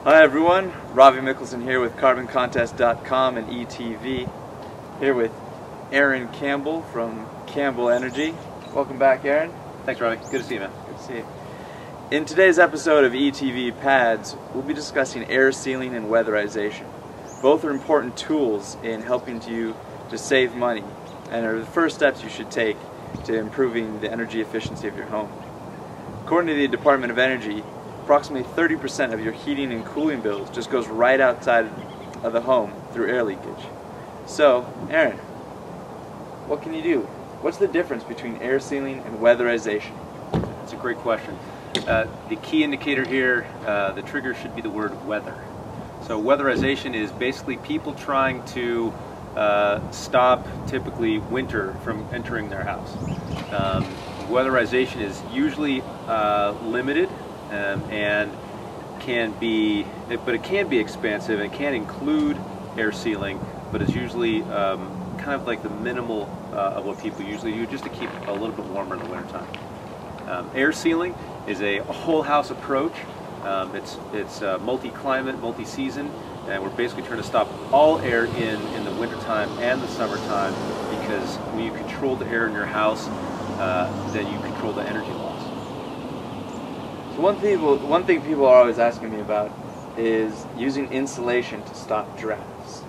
Hi everyone, Ravi Mickelson here with CarbonContest.com and ETv. Here with Aaron Campbell from Campbell Energy. Welcome back, Aaron. Thanks, Ravi. Good to see you, man. Good to see you. In today's episode of ETv Pads, we'll be discussing air sealing and weatherization. Both are important tools in helping you to save money and are the first steps you should take to improving the energy efficiency of your home. According to the Department of Energy, approximately 30% of your heating and cooling bills just goes right outside of the home through air leakage. So, Aaron, what can you do? What's the difference between air sealing and weatherization? That's a great question. The key indicator here, the trigger should be the word weather. So weatherization is basically people trying to stop typically winter from entering their house. Weatherization is usually limited and can be, but it can be expansive. It can include air sealing, but it's usually kind of like the minimal of what people usually do, just to keep a little bit warmer in the wintertime. Air sealing is a whole house approach. It's multi-climate, multi-season, and we're basically trying to stop all air in the wintertime and the summertime, because when you control the air in your house, then you control the energy loss. So one thing people are always asking me about is using insulation to stop drafts.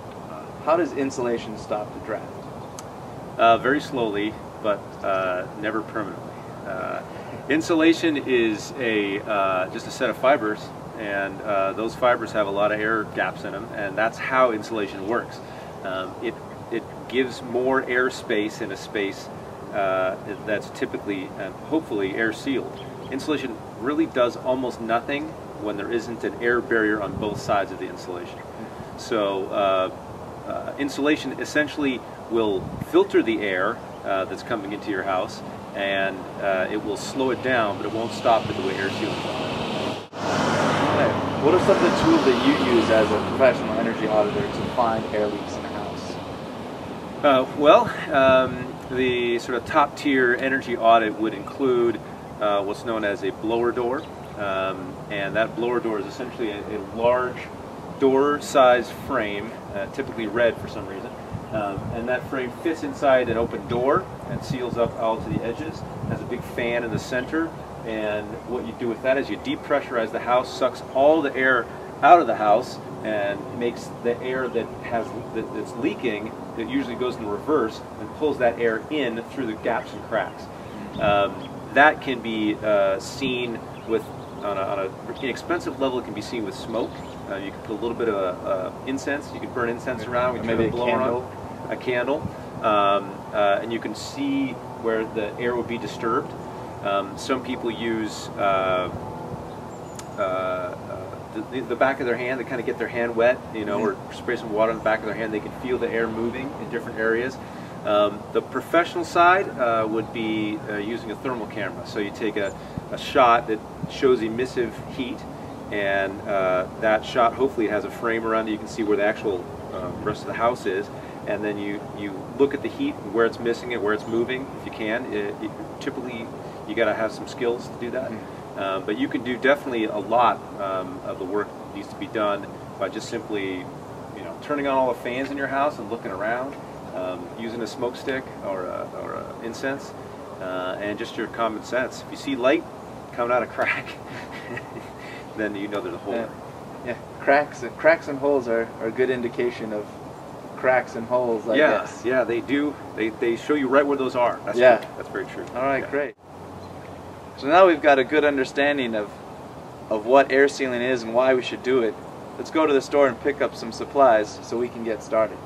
How does insulation stop the draft? Very slowly, but never permanently. Insulation is just a set of fibers, and those fibers have a lot of air gaps in them, and that's how insulation works. It gives more air space in a space that's typically and hopefully air sealed. Insulation really does almost nothing when there isn't an air barrier on both sides of the insulation. So insulation essentially will filter the air that's coming into your house, and it will slow it down, but it won't stop it the way air sealing does. What are some of the tools that you use as a professional energy auditor to find air leaks in a house? The sort of top tier energy audit would include what's known as a blower door, and that blower door is essentially a large door-sized frame, typically red for some reason, and that frame fits inside an open door and seals up all to the edges, has a big fan in the center, and what you do with that is you depressurize the house, sucks all the air out of the house, and makes the air that's leaking, that usually goes in reverse, and pulls that air in through the gaps and cracks. That can be seen with, on an inexpensive level, it can be seen with smoke. You can put a little bit of incense, you can burn incense around, maybe a candle, and you can see where the air would be disturbed. Some people use the back of their hand to kind of get their hand wet, or spray some water on the back of their hand. They can feel the air moving in different areas. The professional side would be using a thermal camera. So you take a shot that shows emissive heat, and that shot hopefully has a frame around it. You can see where the actual rest of the house is, and then you look at the heat, where it's missing it, where it's moving, if you can. Typically, you got to have some skills to do that. But you can do definitely a lot of the work that needs to be done by just simply, turning on all the fans in your house and looking around, using a smoke stick or a incense, and just your common sense. If you see light coming out of crack, then you know there's a hole. Yeah, cracks and holes are a good indication of cracks and holes, I guess. Yeah, they do. They show you right where those are. That's true. That's very true. All right, great. So now we've got a good understanding of what air sealing is and why we should do it. Let's go to the store and pick up some supplies so we can get started.